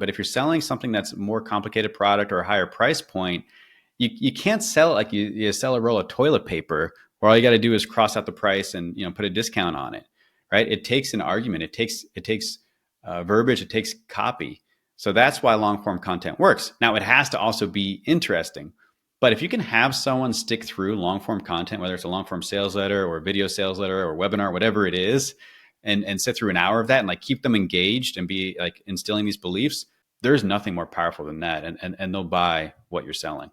But if you're selling something that's a more complicated product or a higher price point, you can't sell it like you sell a roll of toilet paper where all you got to do is cross out the price and put a discount on it, right? It takes an argument. It takes verbiage. It takes copy. So that's why long form content works. Now it has to also be interesting. But if you can have someone stick through long form content, whether it's a long form sales letter or video sales letter or webinar, whatever it is, and sit through an hour of that and like keep them engaged and be like instilling these beliefs, there's nothing more powerful than that. And they'll buy what you're selling.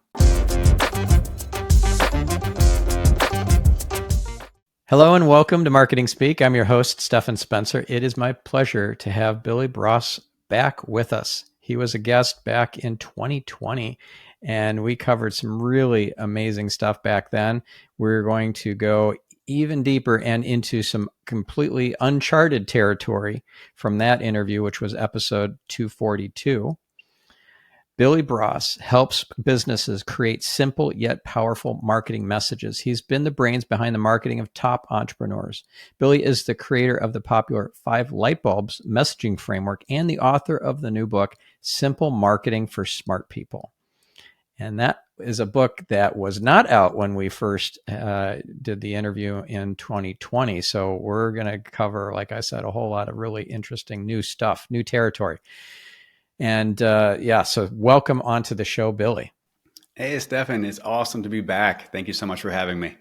Hello and welcome to Marketing Speak. I'm your host, Stephan Spencer. It is my pleasure to have Billy Broas back with us. He was a guest back in 2020, and we covered some really amazing stuff back then. We're going to go even deeper and into some completely uncharted territory from that interview, which was episode 242. Billy Broas helps businesses create simple yet powerful marketing messages. He's been the brains behind the marketing of top entrepreneurs. Billy is the creator of the popular Five Lightbulbs Messaging Framework and the author of the new book, Simple Marketing for Smart People. And that is a book that was not out when we first did the interview in 2020. So we're going to cover, like I said, a whole lot of really interesting new stuff, new territory. And so welcome onto the show, Billy. Hey, Stephan, it's awesome to be back. Thank you so much for having me.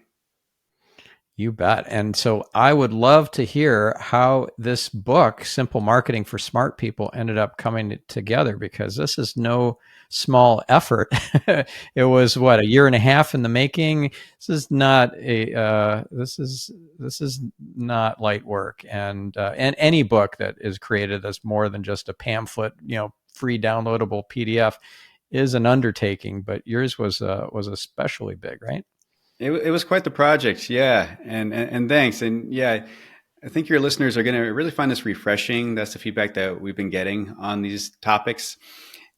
You bet. And so I would love to hear how this book, Simple Marketing for Smart People, ended up coming together, because this is no small effort. It was a year and a half in the making. This is not this is not light work. And any book that is created as more than just a pamphlet, free downloadable PDF, is an undertaking. But yours was especially big, right? It was quite the project, yeah, and thanks, and yeah, I think your listeners are going to really find this refreshing. That's the feedback that we've been getting on these topics,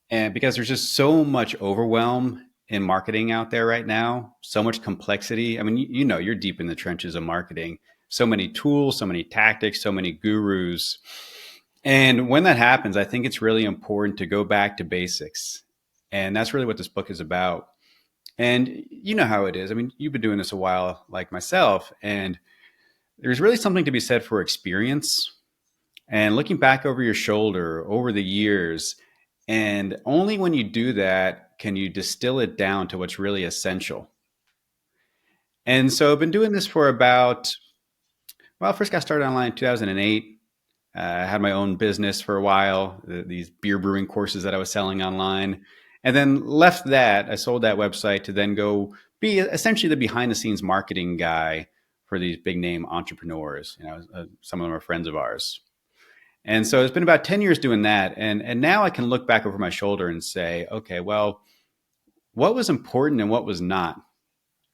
and because there's just so much overwhelm in marketing out there right now, so much complexity. I mean, you're deep in the trenches of marketing. So many tools, so many tactics, so many gurus, and when that happens, I think it's really important to go back to basics, and that's really what this book is about. And you know how it is. I mean, you've been doing this a while, like myself, and there's really something to be said for experience and looking back over your shoulder over the years. And only when you do that can you distill it down to what's really essential. And so I've been doing this for I first got started online in 2008. I had my own business for a while, these beer brewing courses that I was selling online. And then left that. I sold that website to then go be essentially the behind the scenes marketing guy for these big name entrepreneurs. Some of them are friends of ours. And so it's been about 10 years doing that. And now I can look back over my shoulder and say, okay, well, what was important and what was not?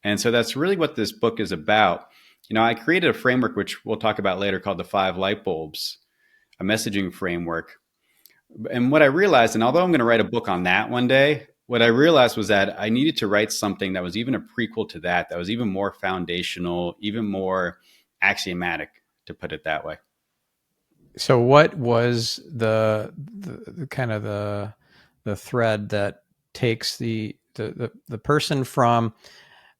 And so that's really what this book is about. I created a framework, which we'll talk about later, called the Five Lightbulbs, a messaging framework. And what I realized, and although I'm going to write a book on that one day, what I realized was that I needed to write something that was even a prequel to that was even more foundational, even more axiomatic, to put it that way. So what was the kind of the thread that takes the person from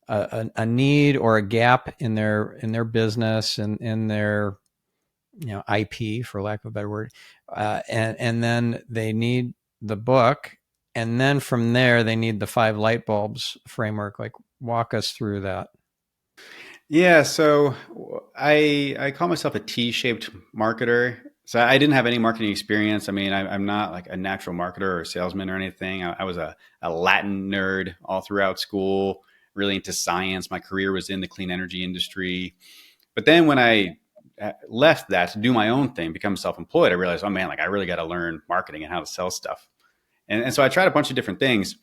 a need or a gap in their business and in their IP, for lack of a better word, and then they need the book, and then from there they need the Five Lightbulbs framework. Like, walk us through that. Yeah, so I call myself a T-shaped marketer. So I didn't have any marketing experience. I mean, I'm not like a natural marketer or salesman or anything. I was a Latin nerd all throughout school, really into science. My career was in the clean energy industry. But then when I left that to do my own thing, become self-employed, I realized, oh man, like I really got to learn marketing and how to sell stuff. And so I tried a bunch of different things.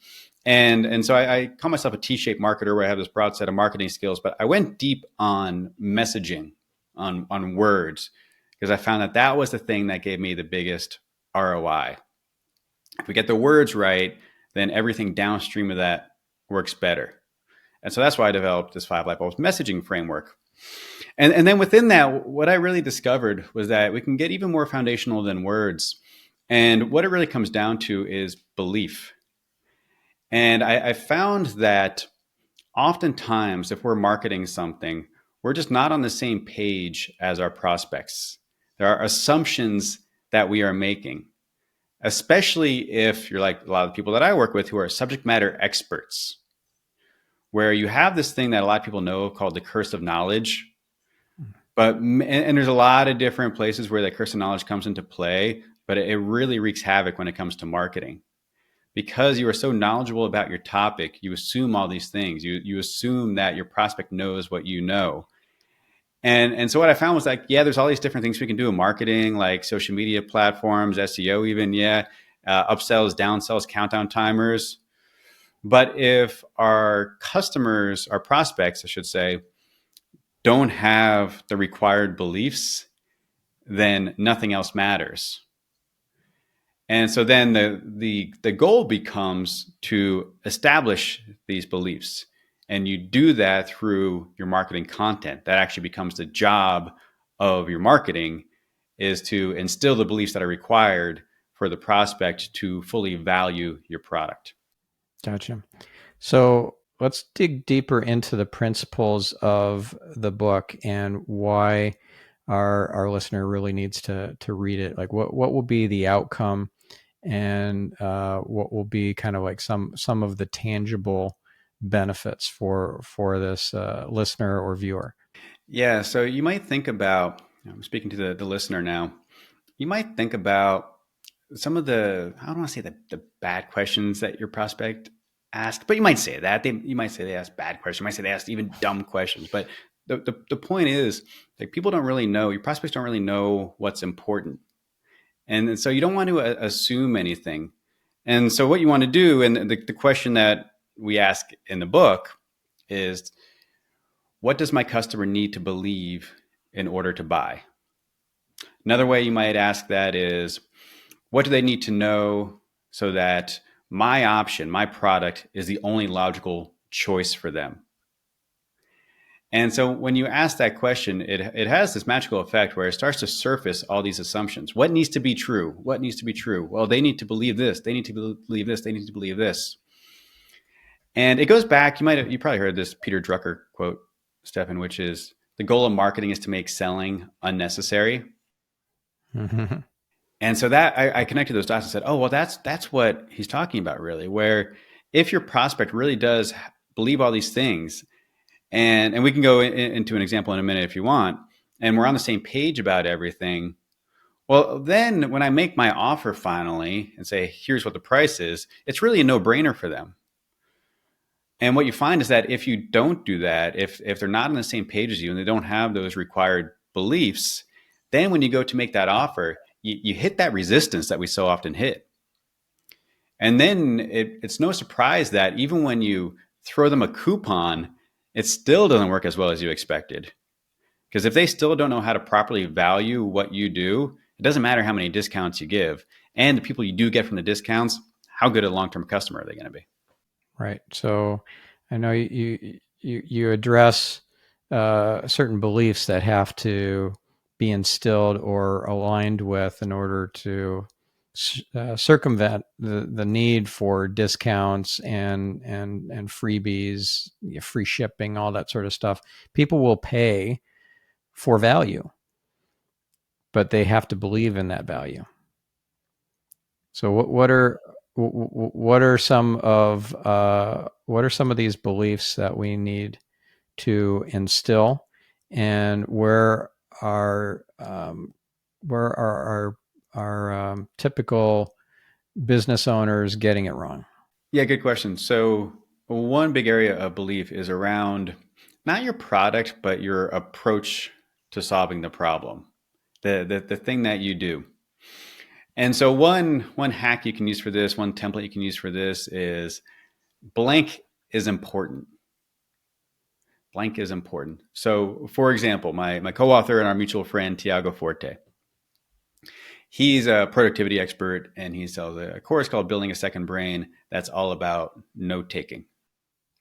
And so I call myself a T-shaped marketer, where I have this broad set of marketing skills, but I went deep on messaging, on words, because I found that was the thing that gave me the biggest ROI. If we get the words right, then everything downstream of that works better. And so that's why I developed this Five Lightbulbs Messaging Framework. And then within that, what I really discovered was that we can get even more foundational than words. And what it really comes down to is belief. And I found that oftentimes, if we're marketing something, we're just not on the same page as our prospects. There are assumptions that we are making, especially if you're like a lot of the people that I work with who are subject matter experts, where you have this thing that a lot of people know called the curse of knowledge. But and there's a lot of different places where that curse of knowledge comes into play, but it really wreaks havoc when it comes to marketing. Because you are so knowledgeable about your topic, you assume all these things. You assume that your prospect knows what you know. And so what I found was like, yeah, there's all these different things we can do in marketing, like social media platforms, SEO, even, upsells, downsells, countdown timers. But if our customers, our prospects, I should say, don't have the required beliefs, then nothing else matters. And so then the goal becomes to establish these beliefs. And you do that through your marketing content. That actually becomes the job of your marketing, is to instill the beliefs that are required for the prospect to fully value your product. Gotcha. So let's dig deeper into the principles of the book and why our listener really needs to read it. Like what will be the outcome, and what will be kind of like some of the tangible benefits for this listener or viewer. Yeah, so you might think about, I'm speaking to the listener now, you might think about some of the, I don't want to say the bad questions that your prospect asked, but you might say that. You might say they ask bad questions. You might say they asked even dumb questions. But the point is, like, people don't really know, your prospects don't really know what's important. And so you don't want to assume anything. And so what you want to do, and the question that we ask in the book is, what does my customer need to believe in order to buy? Another way you might ask that is, what do they need to know so that my option, my product, is the only logical choice for them? And so when you ask that question, it has this magical effect where it starts to surface all these assumptions. What needs to be true? What needs to be true? Well, they need to believe this. They need to believe this. They need to believe this. And it goes back, you probably heard this Peter Drucker quote, Stephan, which is, the goal of marketing is to make selling unnecessary. Mm-hmm. And so that I connected those dots and said, oh, well, that's what he's talking about, really, where if your prospect really does believe all these things, and we can go into an example in a minute if you want, and we're on the same page about everything, well, then when I make my offer finally and say, here's what the price is, it's really a no-brainer for them. And what you find is that if you don't do that, if they're not on the same page as you and they don't have those required beliefs, then when you go to make that offer, you hit that resistance that we so often hit. And then it's no surprise that even when you throw them a coupon, it still doesn't work as well as you expected. Because if they still don't know how to properly value what you do, it doesn't matter how many discounts you give. And the people you do get from the discounts, how good a long-term customer are they going to be? Right. So I know you address certain beliefs that have to be instilled or aligned with in order to circumvent the need for discounts and freebies, free shipping, all that sort of stuff. People will pay for value, but they have to believe in that value. So what are some of these beliefs that we need to instill, and where are our typical business owners getting it wrong? Yeah, good question. So one big area of belief is around not your product, but your approach to solving the problem, the thing that you do. And so one hack you can use for this, one template you can use for this is blank is important. Blank is important. So for example, my co-author and our mutual friend, Tiago Forte, he's a productivity expert and he sells a course called Building a Second Brain that's all about note taking.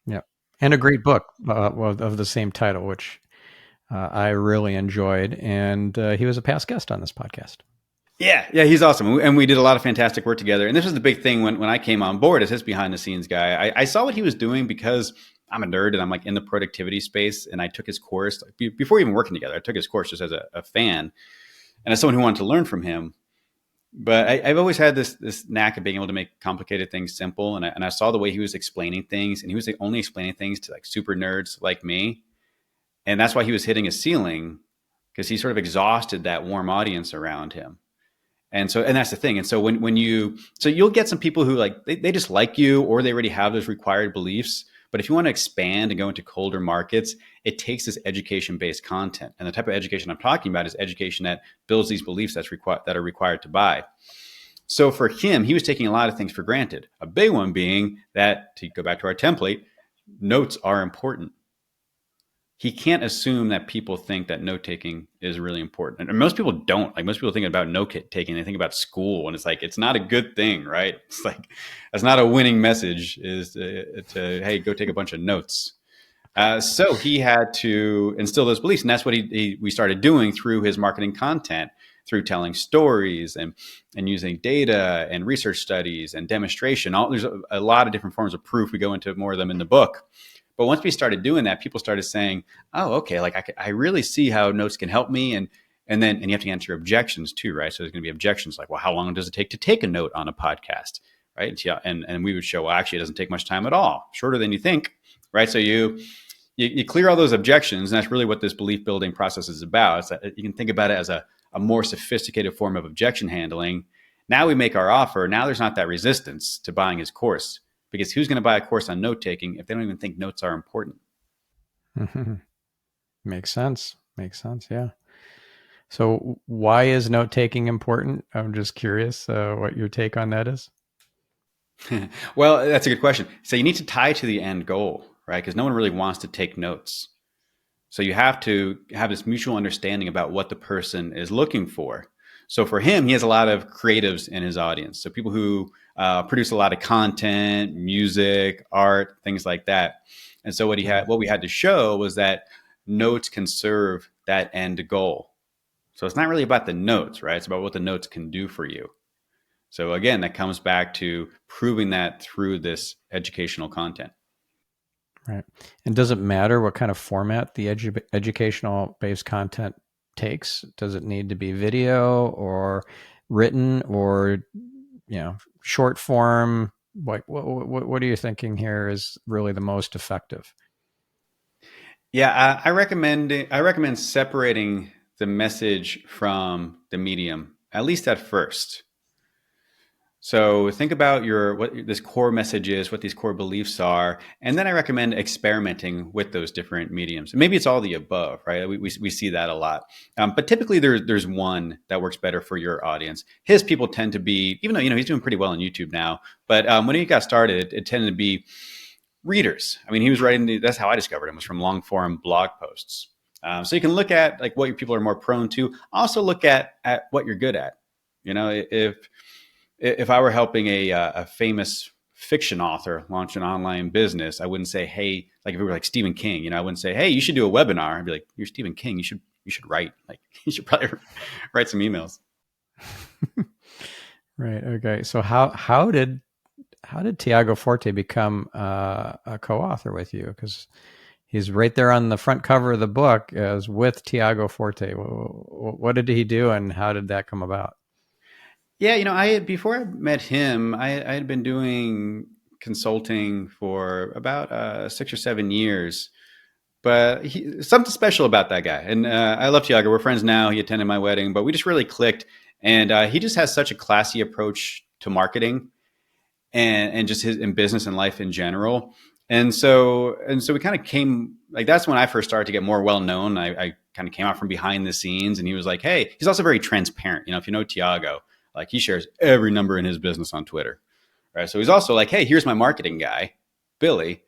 Yeah, and a great book of the same title, which I really enjoyed, and he was a past guest on this podcast. Yeah, he's awesome. And we did a lot of fantastic work together. And this was the big thing when I came on board as his behind the scenes guy. I saw what he was doing because I'm a nerd and I'm like in the productivity space. And I took his course before even working together. I took his course just as a fan and as someone who wanted to learn from him. But I've always had this knack of being able to make complicated things simple. And I saw the way he was explaining things, and he was only explaining things to like super nerds like me. And that's why he was hitting a ceiling, because he sort of exhausted that warm audience around him. And that's the thing. And so so you'll get some people who like, they just like you, or they already have those required beliefs. But if you want to expand and go into colder markets, it takes this education-based content. And the type of education I'm talking about is education that builds these beliefs that are required to buy. So for him, he was taking a lot of things for granted. A big one being that, to go back to our template, notes are important. He can't assume that people think that note taking is really important. And most people don't. Like, most people think about note taking, they think about school, and it's like, it's not a good thing, right? It's like, that's not a winning message, is to hey, go take a bunch of notes. So he had to instill those beliefs. And that's what we started doing through his marketing content, through telling stories and using data and research studies and demonstration. There's a lot of different forms of proof. We go into more of them in the book. But once we started doing that, people started saying, "Oh, okay, like I really see how notes can help me." And you have to answer objections too, right? So there's going to be objections like, "Well, how long does it take to take a note on a podcast?" Right? And we would show, well, actually, it doesn't take much time at all, shorter than you think, right? So you clear all those objections, and that's really what this belief building process is about. It's that you can think about it as a more sophisticated form of objection handling. Now we make our offer. Now there's not that resistance to buying his course. Because who's going to buy a course on note taking if they don't even think notes are important? Mm-hmm. Makes sense. Yeah. So why is note taking important? I'm just curious what your take on that is. Well, that's a good question. So you need to tie to the end goal, right? Because no one really wants to take notes. So you have to have this mutual understanding about what the person is looking for. So for him, he has a lot of creatives in his audience. So people who produce a lot of content, music, art, things like that. And so what we had to show was that notes can serve that end goal. So it's not really about the notes, right? It's about what the notes can do for you. So again, that comes back to proving that through this educational content. Right. And does it matter what kind of format the educational based content takes? Does it need to be video or written or, short form? What are you thinking here is really the most effective? Yeah, I recommend separating the message from the medium, at least at first. So think about what this core message is, what these core beliefs are, and then I recommend experimenting with those different mediums. Maybe it's all the above, right? We see that a lot, but typically there's one that works better for your audience. His people tend to be, even though he's doing pretty well on YouTube now, but when he got started, it tended to be readers. I mean, he was writing. That's how I discovered him, was from long form blog posts. So you can look at like what your people are more prone to. Also look at what you're good at. If I were helping a famous fiction author launch an online business, I wouldn't say, hey, like if we were like Stephen King, I wouldn't say, hey, you should do a webinar. I'd be like, you're Stephen King. You should write. Like, you should probably write some emails. Right. Okay. So how did Tiago Forte become a co-author with you? Because he's right there on the front cover of the book as with Tiago Forte. What did he do, and how did that come about? Yeah, before I met him, I had been doing consulting for about 6 or 7 years. But something special about that guy. And I love Tiago. We're friends now. He attended my wedding, but we just really clicked. And he just has such a classy approach to marketing and just his in business and life in general. And so we kind of came, like, that's when I first started to get more well known. I kind of came out from behind the scenes, and he was like, hey, he's also very transparent. If you know Tiago, like, he shares every number in his business on Twitter, right? So he's also like, hey, here's my marketing guy, Billy.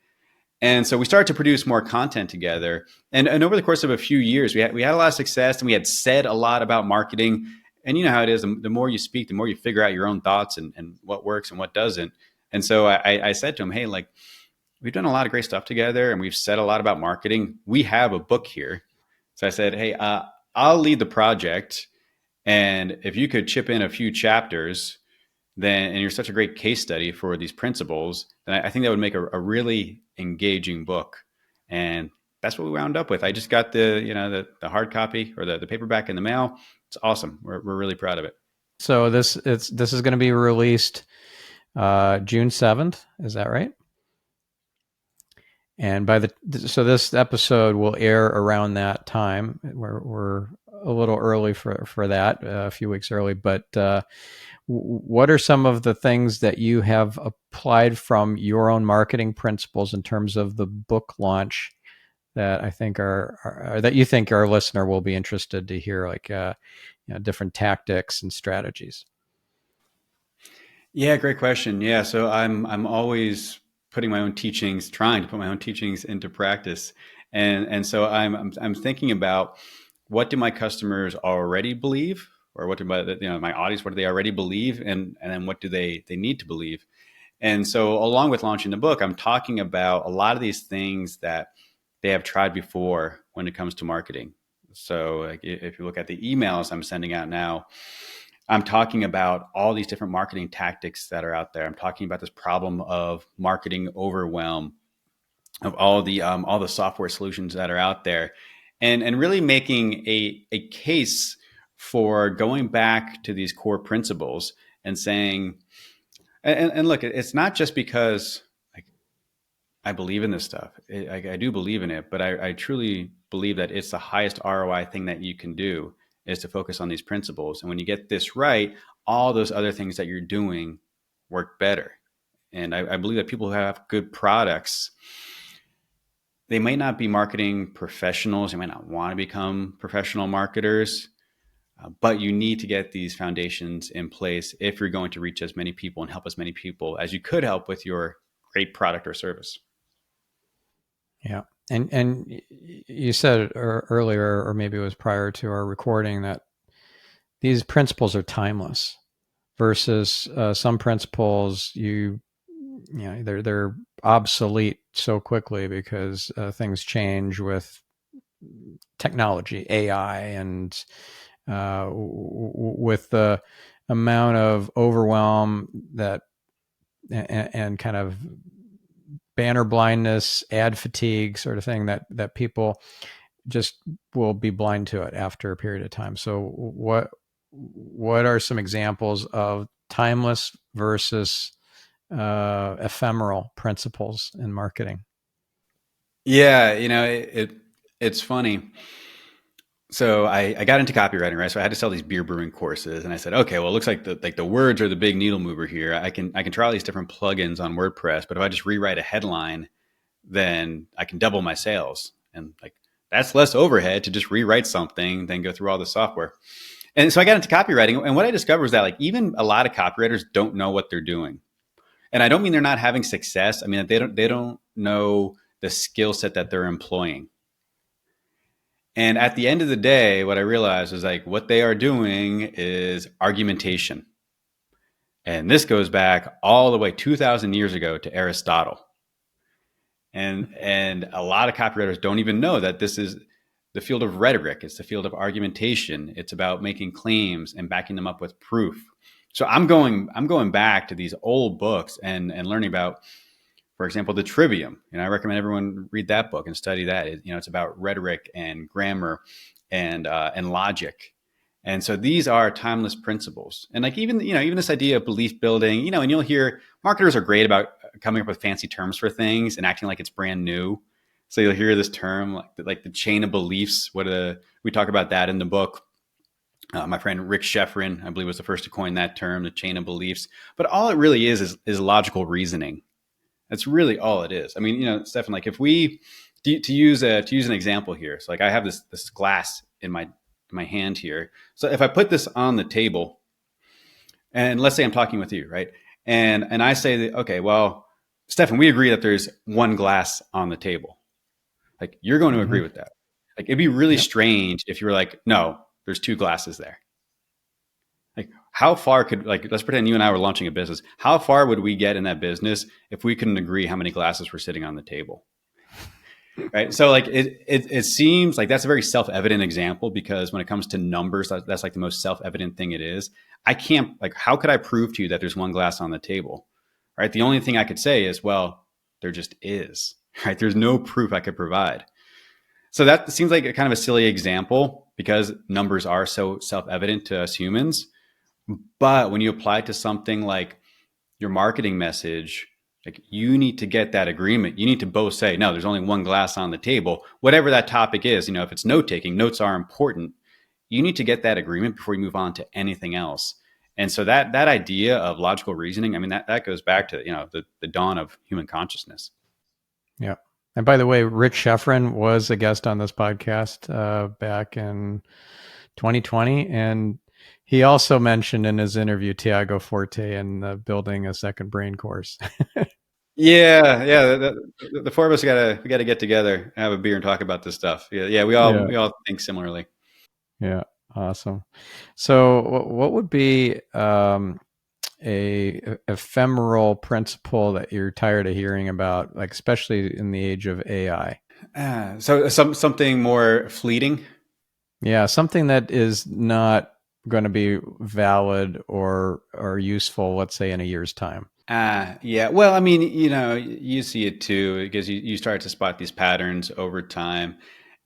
And so we started to produce more content together. And over the course of a few years, we had a lot of success, and we had said a lot about marketing. And you know how it is, the more you speak, the more you figure out your own thoughts and what works and what doesn't. And so I said to him, hey, like, we've done a lot of great stuff together, and we've said a lot about marketing. We have a book here. So I said, hey, I'll lead the project, And if you could chip in a few chapters, then, and you're such a great case study for these principles, then I think that would make a really engaging book. And that's what we wound up with. I just got the hard copy or the paperback in the mail. It's awesome. We're really proud of it. So this is going to be released June 7th. Is that right? And so this episode will air around that time. We're a little early for that, a few weeks early. But what are some of the things that you have applied from your own marketing principles in terms of the book launch that I think are that you think our listener will be interested to hear, like different tactics and strategies? Yeah, great question. Yeah, so I'm always putting my own teachings, trying to put my own teachings into practice, and so I'm thinking about what do my customers already believe, or what do my audience, what do they already believe, and then what do they need to believe. And so along with launching the book, I'm talking about a lot of these things that they have tried before when it comes to marketing. So like, if you look at the emails I'm sending out now, I'm talking about all these different marketing tactics that are out there. I'm talking about this problem of marketing overwhelm, of all the software solutions that are out there, and really making a case for going back to these core principles and saying, and look, it's not just because like I believe in this stuff. I do believe in it, but I truly believe that it's the highest ROI thing that you can do is to focus on these principles. And when you get this right, all those other things that you're doing work better. And I believe that people who have good products, they might not be marketing professionals. They might not want to become professional marketers, but you need to get these foundations in place if you're going to reach as many people and help as many people as you could help with your great product or service. Yeah. And you said earlier, or maybe it was prior to our recording, that these principles are timeless versus some principles they're obsolete so quickly because things change with technology, AI, and with the amount of overwhelm that and kind of banner blindness, ad fatigue sort of thing that people just will be blind to it after a period of time. So what are some examples of timeless versus ephemeral principles in marketing? Yeah, it's funny. So I got into copywriting, right? So I had to sell these beer brewing courses, and I said, okay, well, it looks like the words are the big needle mover here. I can try all these different plugins on WordPress, but if I just rewrite a headline, then I can double my sales, and like that's less overhead to just rewrite something than go through all the software. And so I got into copywriting, and what I discovered was that like even a lot of copywriters don't know what they're doing, and I don't mean they're not having success. I mean they don't know the skill set that they're employing. And at the end of the day, what I realized was like what they are doing is argumentation. And this goes back all the way 2,000 years ago to Aristotle. And a lot of copywriters don't even know that this is the field of rhetoric. It's the field of argumentation. It's about making claims and backing them up with proof. So I'm going back to these old books and learning about, for example, the Trivium. I recommend everyone read that book and study that. It's about rhetoric and grammar and logic. And so these are timeless principles. And like even this idea of belief building, and you'll hear marketers are great about coming up with fancy terms for things and acting like it's brand new. So you'll hear this term like the chain of beliefs. We talk about that in the book. My friend Rick Sheffrin, I believe, was the first to coin that term, the chain of beliefs. But all it really is logical reasoning. That's really all it is. I mean, Stephan, like if we to use an example here. So like I have this glass in my hand here. So if I put this on the table, and let's say I'm talking with you, right? And I say that, okay, well, Stephan, we agree that there's one glass on the table. Like you're going to agree with that. Like it'd be really strange if you were like, no, there's two glasses there. Like how far could, like, let's pretend you and I were launching a business. How far would we get in that business if we couldn't agree how many glasses were sitting on the table? Right. So like it seems like that's a very self-evident example, because when it comes to numbers, that's like the most self-evident thing it is. I can't, like, how could I prove to you that there's one glass on the table? Right. The only thing I could say is, well, there just is. Right. There's no proof I could provide. So that seems like a kind of a silly example, because numbers are so self-evident to us humans. But when you apply it to something like your marketing message, like, you need to get that agreement. You need to both say, no, there's only one glass on the table, whatever that topic is. If it's note taking, notes are important. You need to get that agreement before you move on to anything else. And so that idea of logical reasoning, I mean, that goes back to, the dawn of human consciousness. Yeah. And by the way, Rich Sheffrin was a guest on this podcast back in 2020. And he also mentioned in his interview Tiago Forte and building a second brain course. Yeah. The four of us we gotta get together, have a beer, and talk about this stuff. Yeah. We all Yeah. we all think similarly. Yeah. Awesome. So, what would be a ephemeral principle that you're tired of hearing about, like especially in the age of AI? So something more fleeting. Yeah, something that is not going to be valid or useful, let's say in a year's time. Yeah. Well, I mean, you see it too, because you start to spot these patterns over time,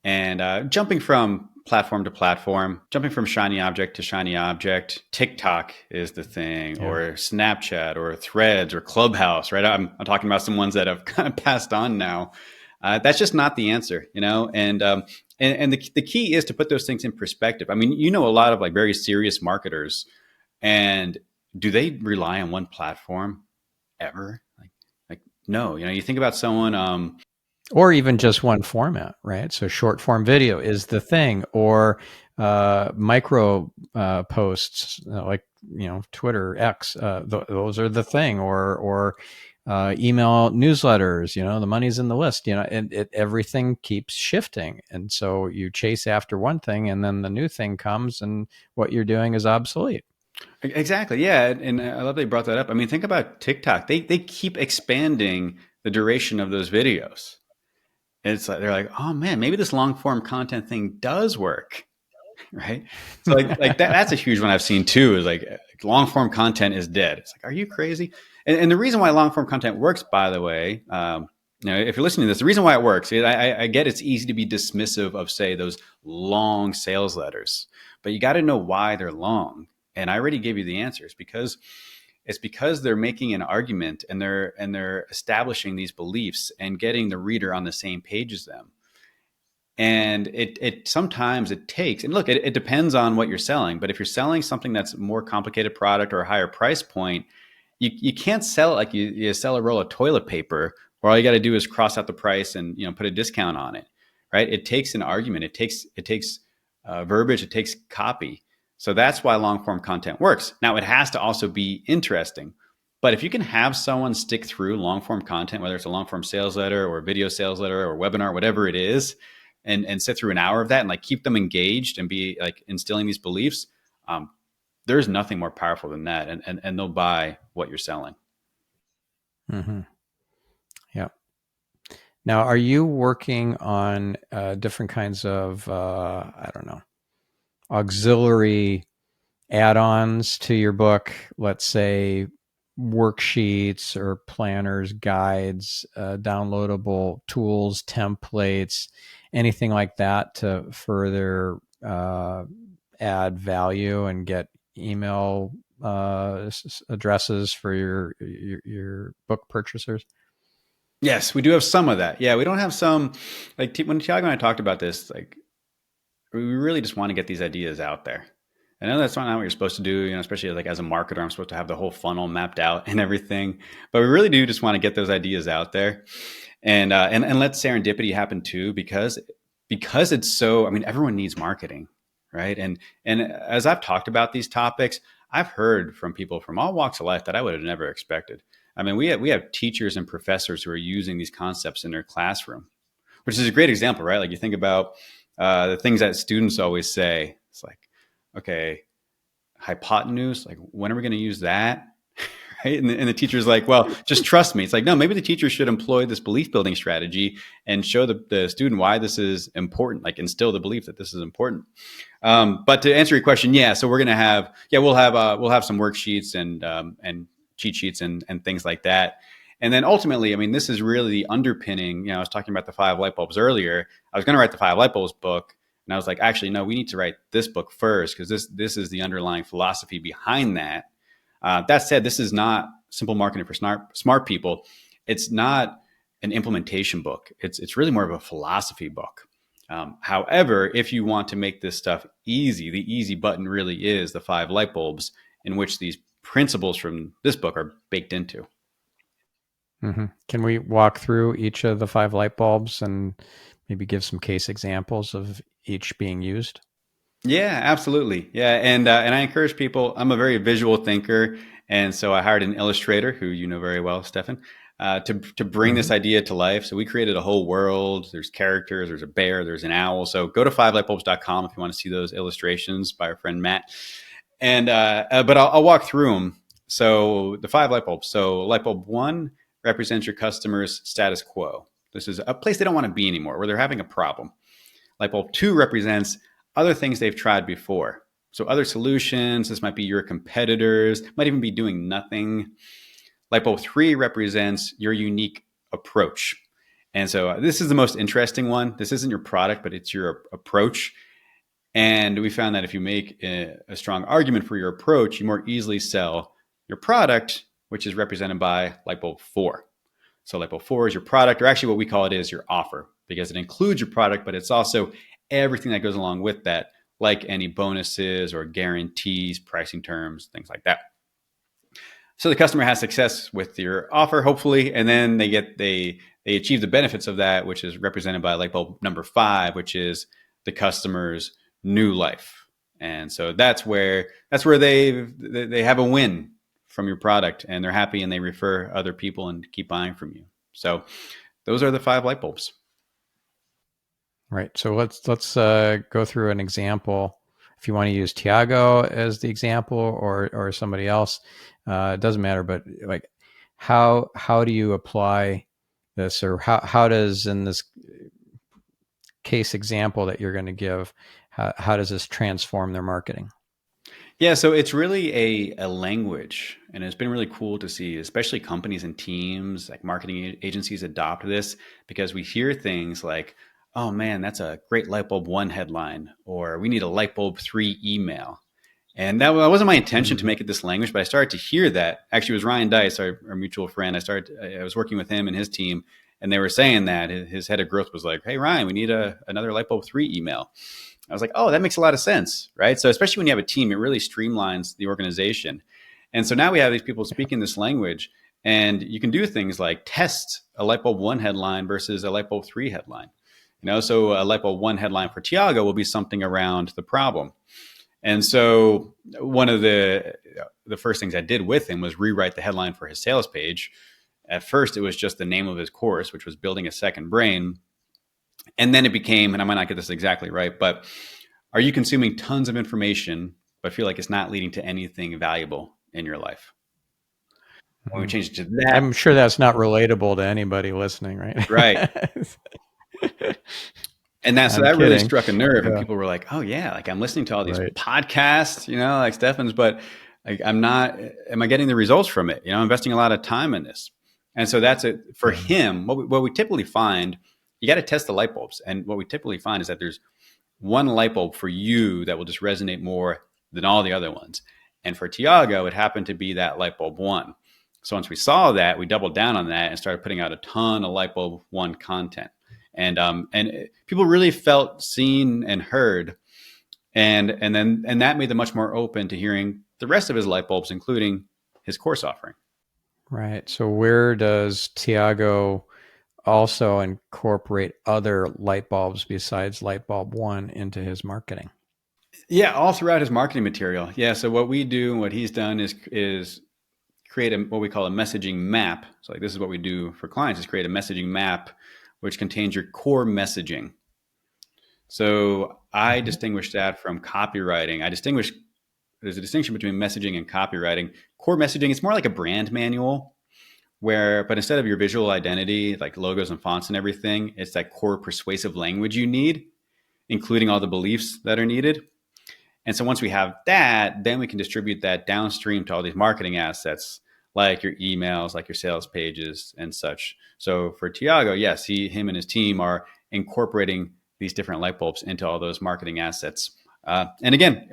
and jumping from platform to platform, jumping from shiny object to shiny object. TikTok is the thing, Yeah. or Snapchat, or Threads, or Clubhouse, right? I'm talking about some ones that have kind of passed on now. That's just not the answer, and the key is to put those things in perspective. I mean, a lot of like very serious marketers, and do they rely on one platform ever? Like no. You think about someone. Or even just one format, right? So short form video is the thing, or micro posts like Twitter, X. Those are the thing, or email newsletters. The money's in the list. And everything keeps shifting, and so you chase after one thing, and then the new thing comes, and what you're doing is obsolete. Exactly. Yeah. And I love that you brought that up. I mean, think about TikTok. They keep expanding the duration of those videos. It's like, they're like, oh man, maybe this long form content thing does work. Right. So like that's a huge one I've seen too, is like long form content is dead. It's like, are you crazy? And the reason why long form content works, by the way, if you're listening to this, the reason why it works, I get it's easy to be dismissive of, say, those long sales letters, but you got to know why they're long. And I already gave you the answers, because it's because they're making an argument, and they're establishing these beliefs and getting the reader on the same page as them. And it sometimes it takes, and look, it depends on what you're selling. But if you're selling something that's a more complicated product or a higher price point, you can't sell it like you sell a roll of toilet paper, where all you got to do is cross out the price and put a discount on it, right? It takes an argument. It takes verbiage. It takes copy. So that's why long form content works. Now, it has to also be interesting. But if you can have someone stick through long form content, whether it's a long form sales letter or a video sales letter or webinar, whatever it is, and sit through an hour of that, and like keep them engaged and be like instilling these beliefs, there's nothing more powerful than that. And they'll buy what you're selling. Mm-hmm. Yeah. Now, are you working on different kinds of, I don't know, auxiliary add-ons to your book? Let's say worksheets or planners, guides, downloadable tools, templates, anything like that to further add value and get email addresses for your book purchasers? Yes, we do have some of that. Yeah, we don't have some, like when Tiago and I talked about this, like, we really just want to get these ideas out there. I know that's not what you're supposed to do, especially like as a marketer, I'm supposed to have the whole funnel mapped out and everything. But we really do just want to get those ideas out there, and let serendipity happen too, because it's so. I mean, everyone needs marketing, right? And as I've talked about these topics, I've heard from people from all walks of life that I would have never expected. I mean, we have teachers and professors who are using these concepts in their classroom, which is a great example, right? Like, you think about the things that students always say. It's like, okay, hypotenuse, like, when are we going to use that? right? And the teacher's like, well, just trust me. It's like, no, maybe the teacher should employ this belief building strategy and show the student why this is important, like instill the belief that this is important. But to answer your question, yeah, so we're going to have, we'll have some worksheets and cheat sheets and things like that. And then ultimately, I mean, this is really the underpinning. You know, I was talking about the five light bulbs earlier. I was going to write the five light bulbs book, and I was like, actually, no, we need to write this book first because this is the underlying philosophy behind that. That said, this is not simple marketing for smart people. It's not an implementation book. It's really more of a philosophy book. However, if you want to make this stuff easy, the easy button really is the five light bulbs in which these principles from this book are baked into. Mm-hmm. Can we walk through each of the five light bulbs and maybe give some case examples of each being used? Yeah, absolutely. Yeah, and I encourage people. I'm a very visual thinker, and so I hired an illustrator who you know very well, Stephan, to bring this idea to life. So we created a whole world. There's characters. There's a bear. There's an owl. So go to fivelightbulbs.com if you want to see those illustrations by our friend Matt. And but I'll walk through them. So the five light bulbs. So light bulb one represents your customer's status quo. This is a place they don't want to be anymore, where they're having a problem. Light bulb two represents other things they've tried before. So other solutions, this might be your competitors, might even be doing nothing. Light bulb three represents your unique approach. And so this is the most interesting one. This isn't your product, but it's your approach. And we found that if you make a strong argument for your approach, you more easily sell your product, which is represented by light bulb four. So light bulb four is your product, or actually what we call it is your offer, because it includes your product, but it's also everything that goes along with that, like any bonuses or guarantees, pricing terms, things like that. So the customer has success with your offer, hopefully, and then they achieve the benefits of that, which is represented by light bulb number five, which is the customer's new life. And so that's where they have a win from your product, and they're happy, and they refer other people and keep buying from you. So those are the five light bulbs. Right. So let's go through an example. If you want to use Tiago as the example or somebody else, it doesn't matter. But like, how do you apply this, or how does, in this case example that you're going to give, how does this transform their marketing? Yeah, so it's really a language, and it's been really cool to see, especially companies and teams like marketing agencies adopt this, because we hear things like, oh man, that's a great light bulb one headline, or we need a light bulb three email. And that wasn't my intention to make it this language, but I started to hear that. Actually, it was Ryan Deiss, our mutual friend. I was working with him and his team, and they were saying that his head of growth was like, hey, Ryan, we need another light bulb three email. I was like, oh, that makes a lot of sense, right? So especially when you have a team, it really streamlines the organization. And so now we have these people speaking this language, and you can do things like test a light bulb one headline versus a light bulb three headline. So a light bulb one headline for Tiago will be something around the problem. And so one of the first things I did with him was rewrite the headline for his sales page. At first, it was just the name of his course, which was Building a Second Brain. And then it became, and I might not get this exactly right, but are you consuming tons of information, but feel like it's not leading to anything valuable in your life? When we change it to that. I'm sure that's not relatable to anybody listening, right? Right. And that really struck a nerve. Yeah. And people were like, oh yeah, like I'm listening to all these podcasts, like Stephan's, but like, am I getting the results from it? I'm investing a lot of time in this. And so that's it for him. What we typically find, you got to test the light bulbs. And what we typically find is that there's one light bulb for you that will just resonate more than all the other ones. And for Tiago, it happened to be that light bulb one. So once we saw that, we doubled down on that and started putting out a ton of light bulb one content. And people really felt seen and heard. And that made them much more open to hearing the rest of his light bulbs, including his course offering. Right. So where does Tiago also incorporate other light bulbs besides light bulb one into his marketing? Yeah, all throughout his marketing material. Yeah. So what we do and what he's done is create what we call a messaging map. So like this is what we do for clients, is create a messaging map which contains your core messaging. So I distinguish that from copywriting. I distinguish there's a distinction between messaging and copywriting. Core messaging, it's more like a brand manual but instead of your visual identity, like logos and fonts and everything, it's that core persuasive language you need, including all the beliefs that are needed. And so once we have that, then we can distribute that downstream to all these marketing assets, like your emails, like your sales pages and such. So for Tiago, yes, him and his team are incorporating these different light bulbs into all those marketing assets. And again,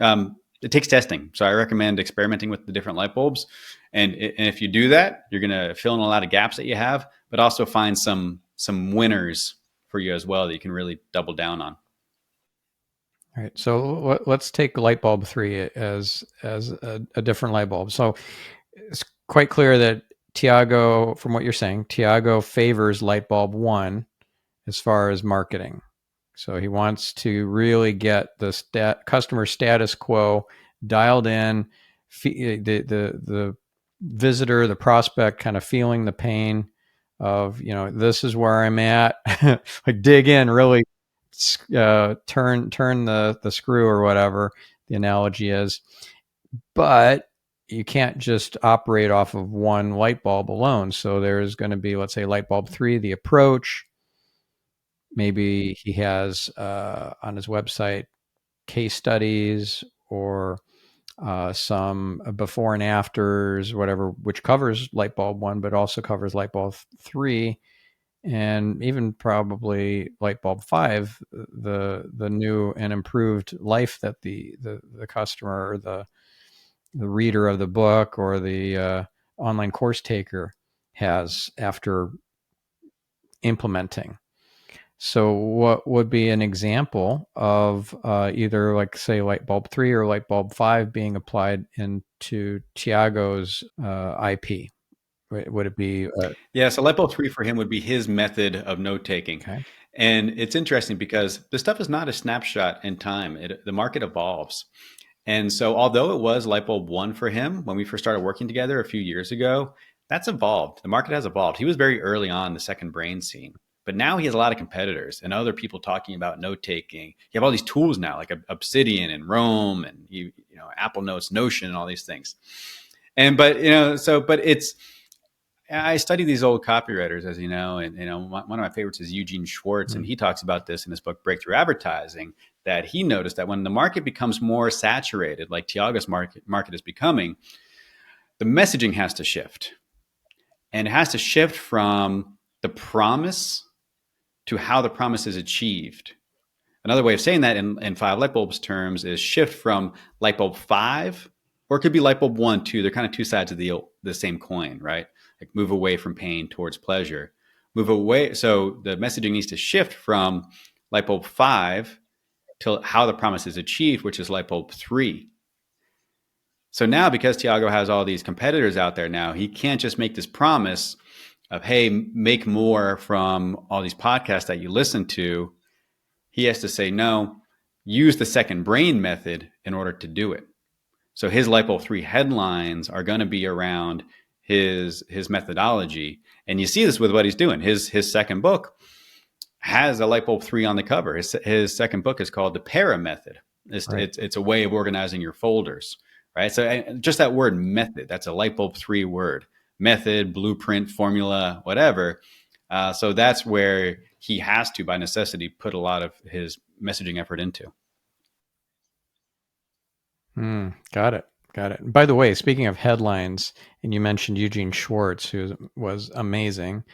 it takes testing. So I recommend experimenting with the different light bulbs. And if you do that, you're going to fill in a lot of gaps that you have, but also find some winners for you as well that you can really double down on. All right. So let's take light bulb 3 as a different light bulb. So it's quite clear that Tiago, from what you're saying, Tiago favors light bulb 1 as far as marketing. So he wants to really get the customer status quo dialed in, the visitor, the prospect kind of feeling the pain of, this is where I'm at, like dig in, really turn the screw or whatever the analogy is. But you can't just operate off of one light bulb alone. So there's going to be, let's say, light bulb 3, the approach. Maybe he has on his website case studies or some before and afters, whatever, which covers light bulb 1, but also covers light bulb 3, and even probably light bulb 5, the new and improved life that the customer or the reader of the book or the online course taker has after implementing. So what would be an example of either, like, say, light bulb 3 or light bulb 5 being applied into Tiago's IP? Would it be? Yeah, so light bulb 3 for him would be his method of note taking. Okay. And it's interesting because this stuff is not a snapshot in time. The market evolves. And so although it was light bulb 1 for him when we first started working together a few years ago, that's evolved. The market has evolved. He was very early on the second brain scene. But now he has a lot of competitors and other people talking about note taking. You have all these tools now, like Obsidian and Roam and Apple Notes, Notion, and all these things. But I study these old copywriters, as you know, and one of my favorites is Eugene Schwartz, and he talks about this in his book Breakthrough Advertising. That he noticed that when the market becomes more saturated, like Tiago's market is becoming, the messaging has to shift, and it has to shift from the promise to how the promise is achieved. Another way of saying that in Five Lightbulbs terms is shift from light bulb 5, or it could be light bulb 1, 2. They're kind of two sides of the same coin, right? Like move away from pain towards pleasure. Move away. So the messaging needs to shift from light bulb 5 to how the promise is achieved, which is light bulb 3. So now, because Tiago has all these competitors out there now, he can't just make this promise of, hey, make more from all these podcasts that you listen to. He has to say, no, use the second brain method in order to do it. So his light bulb 3 headlines are going to be around his methodology. And you see this with what he's doing. His second book has a light bulb 3 on the cover. His second book is called The Para Method. It's a way of organizing your folders, right? So just that word method, that's a light bulb 3 word. Method, blueprint, formula, whatever. So that's where he has to, by necessity, put a lot of his messaging effort into. Got it. By the way, speaking of headlines, and you mentioned Eugene Schwartz, who was amazing.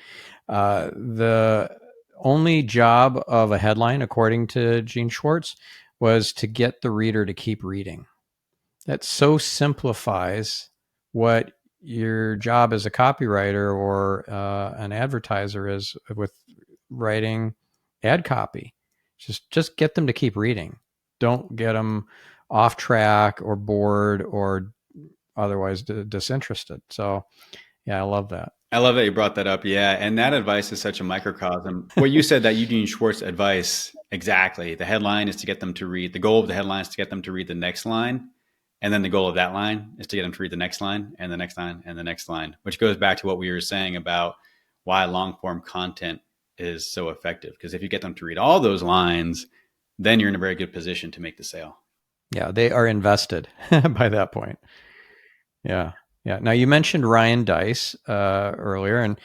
The only job of a headline, according to Gene Schwartz, was to get the reader to keep reading. That so simplifies what your job as a copywriter or an advertiser is with writing ad copy. Just get them to keep reading. Don't get them off track or bored or otherwise disinterested. So, yeah, I love that. I love that you brought that up. Yeah. And that advice is such a microcosm. What you said, that Eugene Schwartz advice, exactly. The headline is to get them to read. The goal of the headline is to get them to read the next line. And then the goal of that line is to get them to read the next line and the next line and the next line, which goes back to what we were saying about why long form content is so effective. Because if you get them to read all those lines, then you're in a very good position to make the sale. Yeah, they are invested by that point. Yeah. Yeah. Now you mentioned Ryan Deiss earlier, and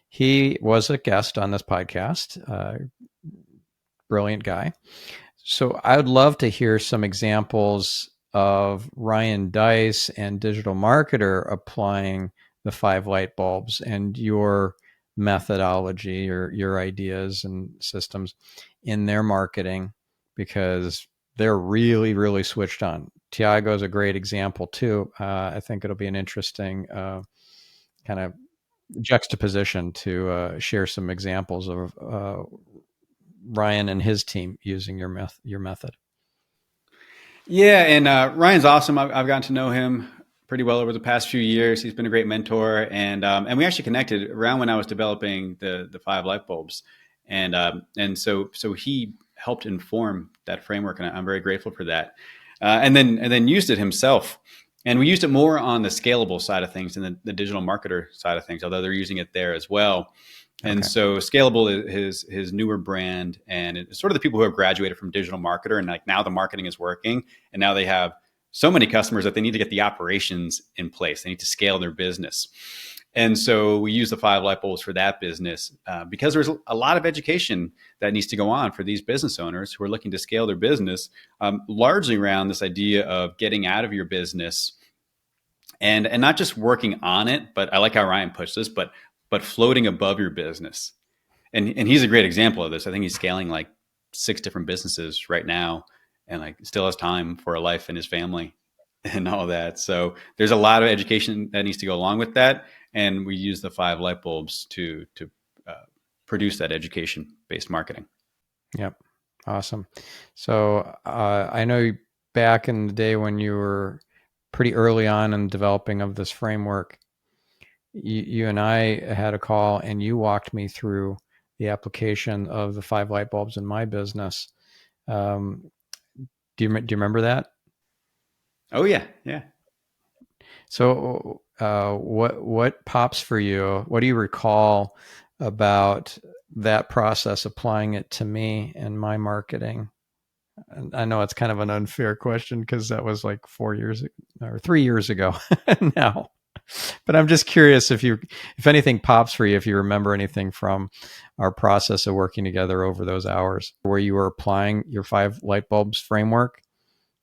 he was a guest on this podcast. Brilliant guy. So I would love to hear some examples of Ryan Deiss and DigitalMarketer applying the five light bulbs and your methodology or your ideas and systems in their marketing, because they're really, really switched on. Tiago is a great example too. I think it'll be an interesting kind of juxtaposition to share some examples of Ryan and his team using your method. Yeah, and Ryan's awesome. I've gotten to know him pretty well over the past few years. He's been a great mentor, and we actually connected around when I was developing the five light bulbs, and so he helped inform that framework, and I'm very grateful for that. And then used it himself, and we used it more on the scalable side of things than the digital marketer side of things, although they're using it there as well. And Okay. so Scalable is his newer brand, and it's sort of the people who have graduated from digital marketer, and like now the marketing is working, and now they have so many customers that they need to get the operations in place. They need to scale their business, and so we use the five light bulbs for that business because there's a lot of education that needs to go on for these business owners who are looking to scale their business, largely around this idea of getting out of your business and not just working on it, but I like how Ryan puts this, but floating above your business. And he's a great example of this. I think he's scaling like 6 different businesses right now, and like still has time for a life and his family and all that. So there's a lot of education that needs to go along with that, and we use the five light bulbs to uh, produce that education based marketing. Yep. Awesome. So I know back in the day when you were pretty early on in developing of this framework, you and I had a call and you walked me through the application of the five light bulbs in my business. Um, do you remember that? Oh yeah, yeah. So what pops for you? What do you recall about that process, applying it to me and my marketing? And I know it's kind of an unfair question because that was like 4 years or 3 years ago now. But I'm just curious if anything pops for you, if you remember anything from our process of working together over those hours where you were applying your five light bulbs framework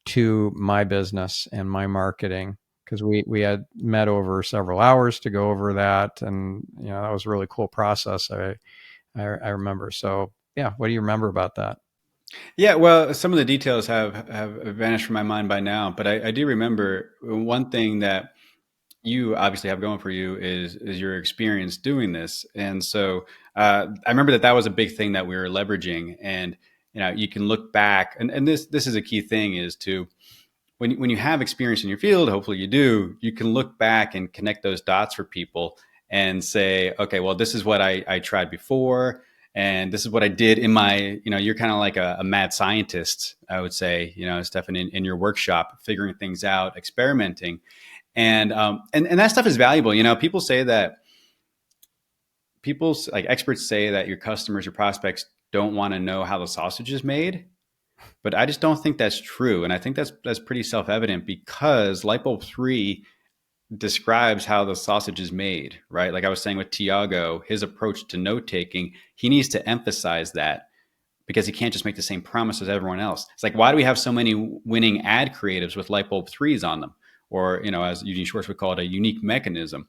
to my business and my marketing, because we had met over several hours to go over that, and that was a really cool process. I remember. So yeah, what do you remember about that? Yeah, well, some of the details have vanished from my mind by now, but I do remember one thing that you obviously have going for you is your experience doing this, and so I remember that was a big thing that we were leveraging, and you can look back, and this is a key thing is to when you have experience in your field, hopefully you do, you can look back and connect those dots for people and say, okay, well, this is what I tried before. And this is what I did in my, you're kind of like a mad scientist, I would say, Stephan, in your workshop, figuring things out, experimenting. And that stuff is valuable. People say that like experts say that your customers, your prospects don't want to know how the sausage is made. But I just don't think that's true. And I think that's pretty self-evident because Lightbulb 3 describes how the sausage is made, right? Like I was saying with Tiago, his approach to note-taking, he needs to emphasize that because he can't just make the same promise as everyone else. It's like, why do we have so many winning ad creatives with Lightbulb 3s on them? Or, as Eugene Schwartz would call it, a unique mechanism.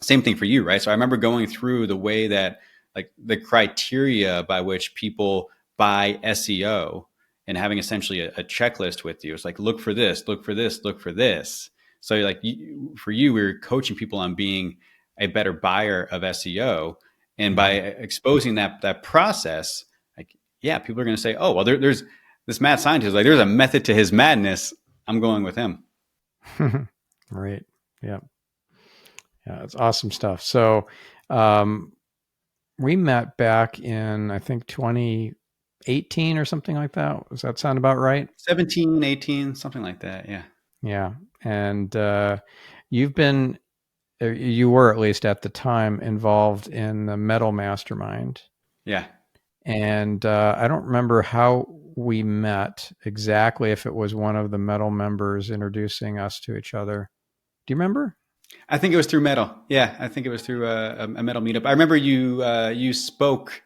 Same thing for you, right? So I remember going through the way that, like, the criteria by which people buy SEO and having essentially a checklist with you. It's like, look for this, look for this, look for this. So like for you, we were coaching people on being a better buyer of SEO. And by exposing that process, like, yeah, people are going to say, oh, well, there's this mad scientist, like there's a method to his madness. I'm going with him. Right. Yeah. Yeah. It's awesome stuff. So, um, we met back in, I think, 2018 or something like that. Does that sound about right? 17, 18, something like that. Yeah. Yeah. And you've been, you were at least at the time involved in the Metal Mastermind. Yeah. And I don't remember how we met exactly, if it was one of the Metal members introducing us to each other. Do you remember? I think it was through Metal. Yeah, I think it was through a Metal meetup. I remember you spoke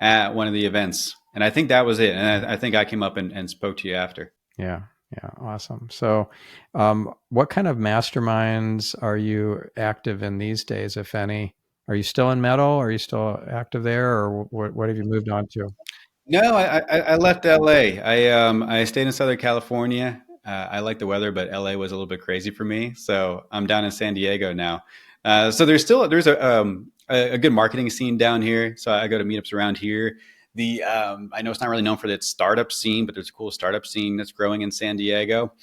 at one of the events, and I think that was it. And I think I came up and spoke to you after. Yeah. Yeah. Awesome. So, what kind of masterminds are you active in these days, if any? Are you still in Metal? Are you still active there, or what have you moved on to? No, I left LA. I stayed in Southern California. I like the weather, but LA was a little bit crazy for me, so I'm down in San Diego now. So there's a good marketing scene down here. So I go to meetups around here. I know it's not really known for its startup scene, but there's a cool startup scene that's growing in San Diego.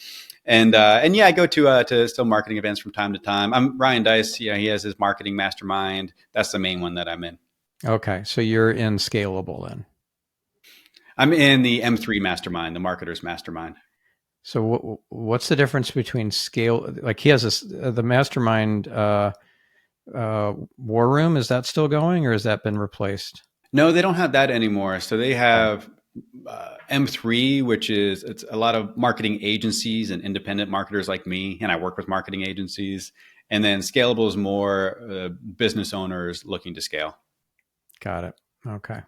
And yeah, I go to still marketing events from time to time. I'm Ryan Deiss. Yeah, he has his marketing mastermind. That's the main one that I'm in. Okay, so you're in Scalable then. I'm in the M3 mastermind, the marketers mastermind. So what's the difference between scale? Like he has the mastermind war room. Is that still going, or has that been replaced? No, they don't have that anymore. So they have M3, which is it's a lot of marketing agencies and independent marketers like me, and I work with marketing agencies. And then Scalable is more business owners looking to scale. Got it. Okay.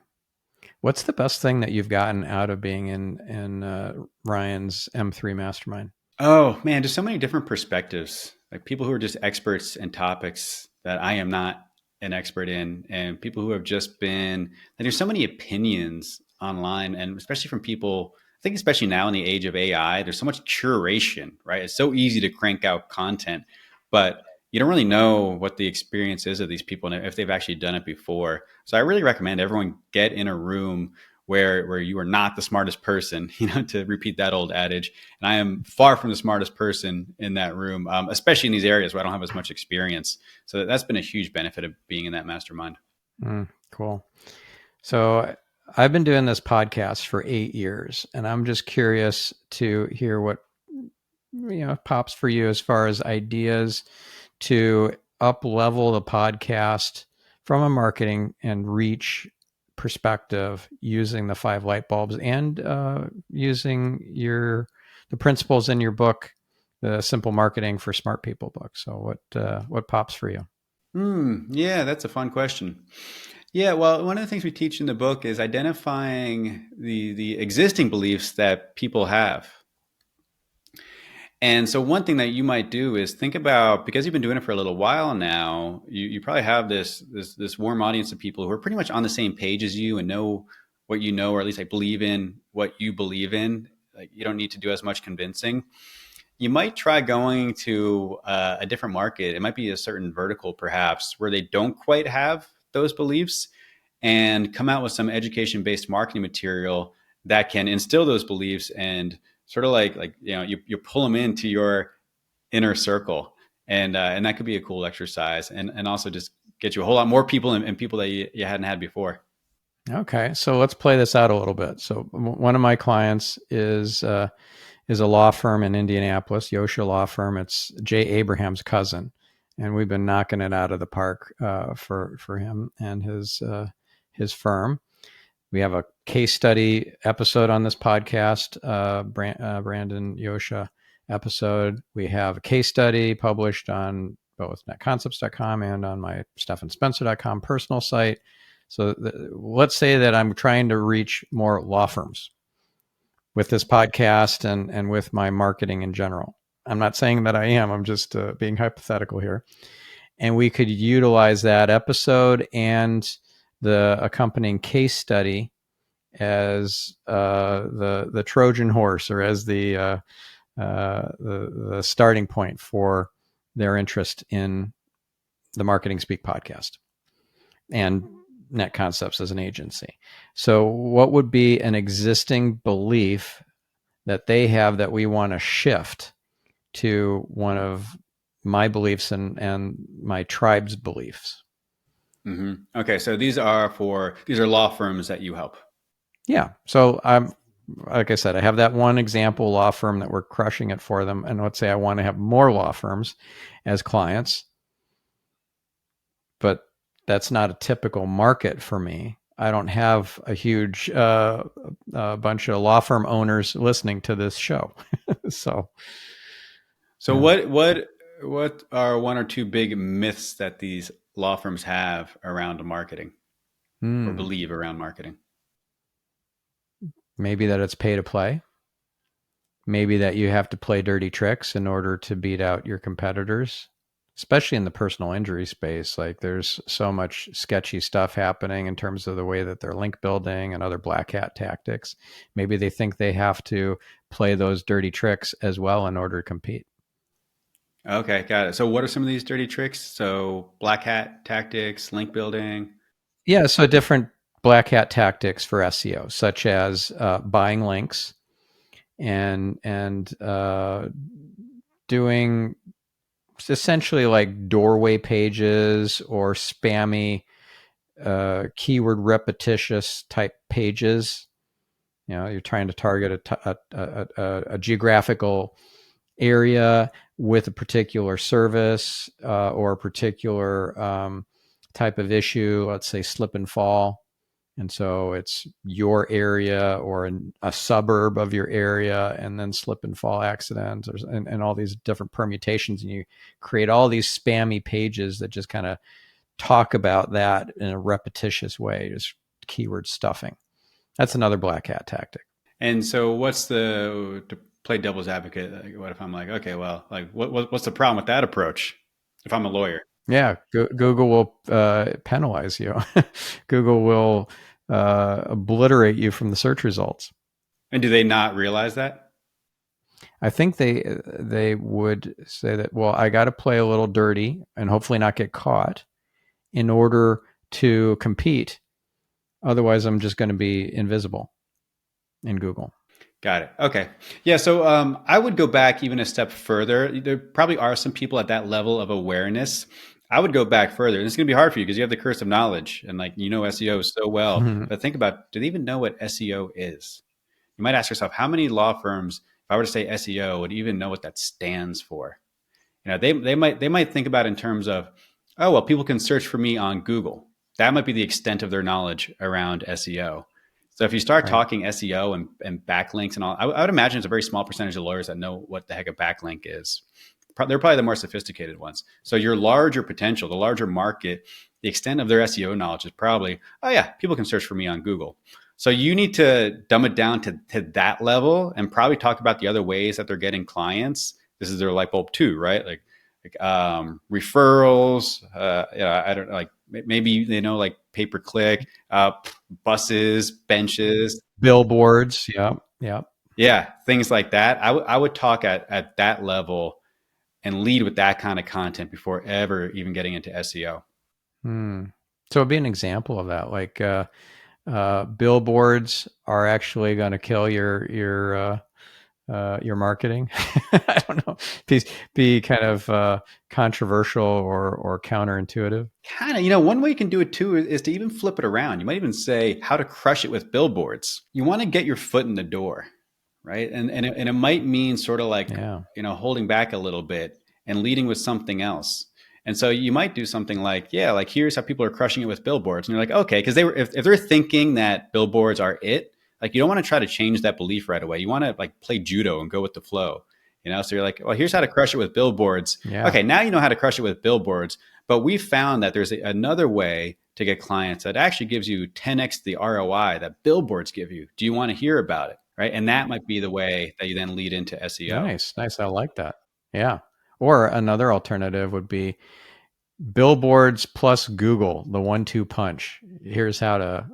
What's the best thing that you've gotten out of being in Ryan's M3 mastermind? Oh man, just so many different perspectives. Like people who are just experts in topics that I am not an expert in, and people who have just been. And there's so many opinions online, and especially from people. I think especially now in the age of AI, there's so much curation, right? It's so easy to crank out content, but you don't really know what the experience is of these people and if they've actually done it before. So I really recommend everyone get in a room where you are not the smartest person, to repeat that old adage. And I am far from the smartest person in that room, especially in these areas where I don't have as much experience. So that's been a huge benefit of being in that mastermind. Cool. So I've been doing this podcast for 8 years, and I'm just curious to hear what pops for you as far as ideas to up level the podcast from a marketing and reach perspective using the 5 light bulbs and using the principles in your book, the Simple Marketing for Smart People book. So what pops for you? Yeah, that's a fun question. Yeah, well, one of the things we teach in the book is identifying the existing beliefs that people have. And so one thing that you might do is think about, because you've been doing it for a little while now, you probably have this warm audience of people who are pretty much on the same page as you and know what you know, or at least like believe in what you believe in. Like you don't need to do as much convincing. You might try going to a different market. It might be a certain vertical perhaps where they don't quite have those beliefs, and come out with some education-based marketing material that can instill those beliefs and sort of like you pull them into your inner circle, and that could be a cool exercise, and also just get you a whole lot more people and people that you hadn't had before. Okay, so let's play this out a little bit. So one of my clients is a law firm in Indianapolis, Yosha Law Firm. It's Jay Abraham's cousin, and we've been knocking it out of the park for him and his firm. We have a case study episode on this podcast, Brandon Yosha episode. We have a case study published on both netconcepts.com and on my stephanspencer.com personal site. So let's say that I'm trying to reach more law firms with this podcast and with my marketing in general. I'm not saying that I am. I'm just being hypothetical here. And we could utilize that episode and the accompanying case study as the Trojan horse, or as the starting point for their interest in the Marketing Speak podcast and Netconcepts as an agency. So what would be an existing belief that they have that we want to shift to one of my beliefs and my tribe's beliefs? Mm-hmm. Okay, so these are law firms that you help. Yeah. So like I said, I have that one example law firm that we're crushing it for them. And let's say I want to have more law firms as clients, but that's not a typical market for me. I don't have a huge bunch of law firm owners listening to this show. So, So yeah. what are one or two big myths that these law firms have around marketing or Hmm. believe around marketing? Maybe that it's pay to play. Maybe that you have to play dirty tricks in order to beat out your competitors, especially in the personal injury space. Like there's so much sketchy stuff happening in terms of the way that they're link building and other black hat tactics. Maybe they think they have to play those dirty tricks as well in order to compete. Okay, got it. So what are some of these dirty tricks? So black hat tactics, link building. Yeah, so different black hat tactics for SEO, such as buying links and doing essentially like doorway pages or spammy keyword repetitious type pages. You know, you're trying to target a geographical area with a particular service or a particular type of issue, let's say slip and fall. And so it's your area or a suburb of your area, and then slip and fall accidents, and all these different permutations. And you create all these spammy pages that just kind of talk about that in a repetitious way, just keyword stuffing. That's another black hat tactic. And so what's the to play devil's advocate? Like, what if I'm like, okay, well, like what's the problem with that approach? If I'm a lawyer, Yeah, Google will penalize you. Google will obliterate you from the search results. and do they not realize that? I think they would say that, well, I got to play a little dirty and hopefully not get caught in order to compete. Otherwise, I'm just going to be invisible in Google. Got it. Okay. Yeah. So I would go back even a step further. There probably are some people at that level of awareness. I would go back further. And it's going to be hard for you because you have the curse of knowledge and like you know SEO so well. But think about, do they even know what SEO is? You might ask yourself, how many law firms, if I were to say SEO, would even know what that stands for? You know, they might think about it in terms of, oh well, people can search for me on Google. That might be the extent of their knowledge around SEO. So if you start Right. talking SEO and backlinks and all, I would imagine it's a very small percentage of lawyers that know what the heck a backlink is. They're probably the more sophisticated ones. So your larger potential, the larger market, the extent of their SEO knowledge is probably, oh yeah, people can search for me on Google. So you need to dumb it down to that level and probably talk about the other ways that they're getting clients. This is their light bulb too, right? Like referrals. I don't know, like maybe they know like pay per click, buses, benches. Billboards. Yeah. Yeah. Yeah, things like that. I would talk at that level and lead with that kind of content before ever even getting into SEO. Hmm. So it'd be an example of that. Like billboards are actually going to kill your marketing. I don't know. Be kind of controversial or counterintuitive. Kind of, one way you can do it too is to even flip it around. You might even say how to crush it with billboards. You want to get your foot in the door, right? And it might mean sort of like, Yeah. holding back a little bit and leading with something else. And so you might do something like, yeah, like here's how people are crushing it with billboards. And you're like, okay, because if they're thinking that billboards are it, like you don't want to try to change that belief right away. You want to like play judo and go with the flow. So you're like, well, here's how to crush it with billboards. Yeah. Okay, now you know how to crush it with billboards. But we found that there's another way to get clients that actually gives you 10x the ROI that billboards give you. Do you want to hear about it? Right. And that might be the way that you then lead into SEO. Nice. I like that. Yeah. Or another alternative would be billboards plus Google, the 1-2 punch. Here's how to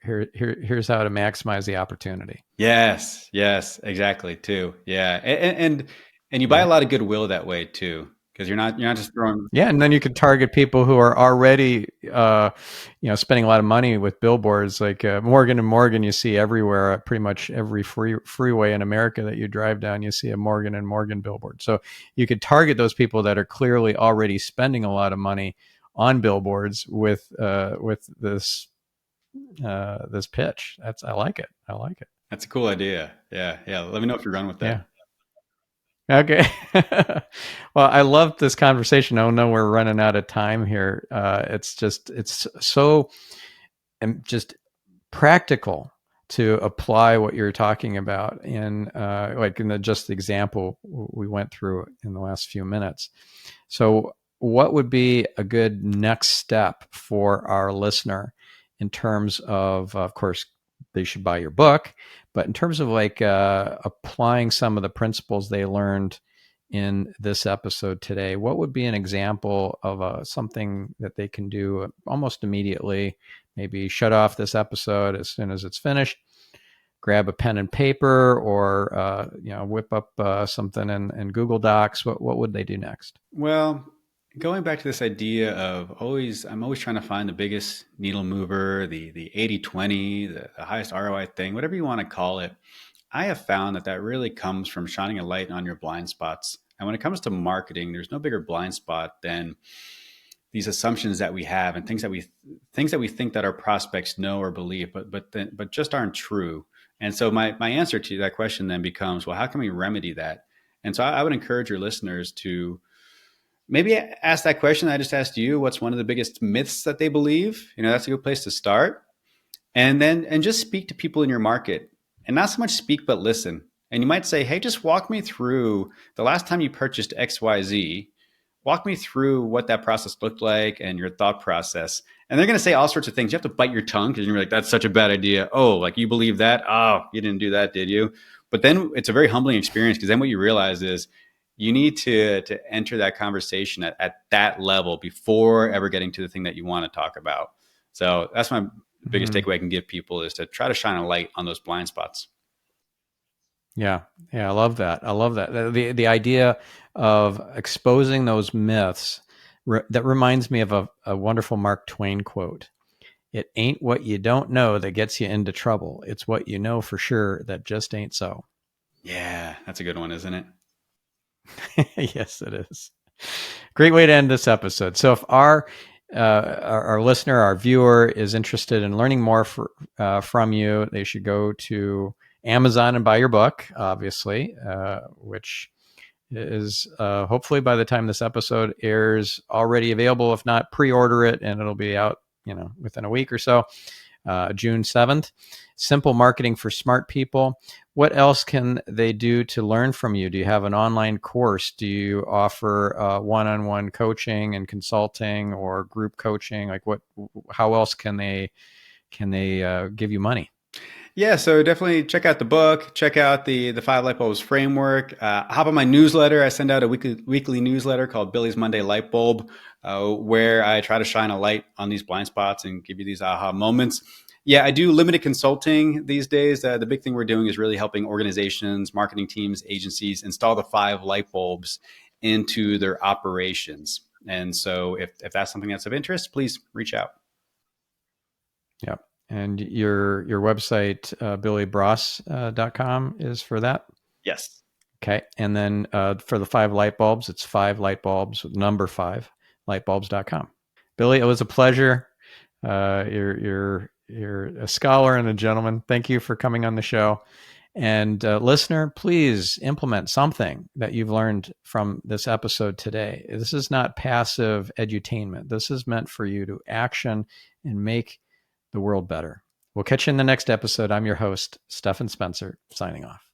here's how to maximize the opportunity. Yes, exactly. Too. Yeah. And you buy a Yeah. lot of goodwill that way too. Because you're not just throwing. Yeah, and then you could target people who are already, spending a lot of money with billboards, like Morgan and Morgan. You see everywhere, pretty much every freeway in America that you drive down, you see a Morgan and Morgan billboard. So you could target those people that are clearly already spending a lot of money on billboards with this this pitch. I like it. I like it. That's a cool idea. Yeah. Let me know if you run with Yeah. that. Okay. Well, I love this conversation. Oh no, we're running out of time here. It's so just practical to apply what you're talking about in like in just the example we went through in the last few minutes. So what would be a good next step for our listener in terms of course, they should buy your book, but in terms of like applying some of the principles they learned in this episode today, what would be an example of something that they can do almost immediately? Maybe shut off this episode as soon as it's finished, grab a pen and paper, or whip up something in Google Docs. What would they do next? Well, going back to this idea of I'm always trying to find the biggest needle mover, the 80/20, the highest ROI thing, whatever you want to call it. I have found that really comes from shining a light on your blind spots. And when it comes to marketing, there's no bigger blind spot than these assumptions that we have and things that we think that our prospects know or believe, but just aren't true. And so my answer to that question then becomes, well, how can we remedy that? And so I would encourage your listeners to maybe ask that question I just asked you. What's one of the biggest myths that they believe? That's a good place to start. And just speak to people in your market, and not so much speak, but listen. And you might say, hey, just walk me through the last time you purchased XYZ. Walk me through what that process looked like and your thought process. And they're going to say all sorts of things. You have to bite your tongue because you're like, that's such a bad idea. Oh, like you believe that? Oh, you didn't do that, did you? But then it's a very humbling experience, because then what you realize is you need to enter that conversation at that level before ever getting to the thing that you want to talk about. So that's my biggest takeaway I can give people, is to try to shine a light on those blind spots. Yeah. I love that. The idea of exposing those myths, that reminds me of a wonderful Mark Twain quote. It ain't what you don't know that gets you into trouble. It's what you know for sure that just ain't so. Yeah, that's a good one, isn't it? Yes, it is. Great way to end this episode. So if our listener, our viewer, is interested in learning more from you, they should go to Amazon and buy your book, obviously, which is hopefully by the time this episode airs already available. If not, pre-order it and it'll be out within a week or so. June 7th. Simple Marketing for Smart People. What else can they do to learn from you? Do you have an online course? Do you offer one-on-one coaching and consulting, or group coaching? Like how else can they give you money? Yeah, so definitely check out the book, check out the Five Lightbulbs Framework. Hop on my newsletter. I send out a weekly newsletter called Billy's Monday Light Bulb, where I try to shine a light on these blind spots and give you these aha moments. Yeah, I do limited consulting these days. The big thing we're doing is really helping organizations, marketing teams, agencies install the 5 light bulbs into their operations. And so if that's something that's of interest, please reach out. Yeah. And your website, BillyBroas.com, is for that? Yes. Okay. And then for the 5 light bulbs, it's 5 light bulbs, number 5, lightbulbs.com. Billy, it was a pleasure. You're a scholar and a gentleman. Thank you for coming on the show. And listener, please implement something that you've learned from this episode today. This is not passive edutainment. This is meant for you to action and make the world better. We'll catch you in the next episode. I'm your host, Stephan Spencer, signing off.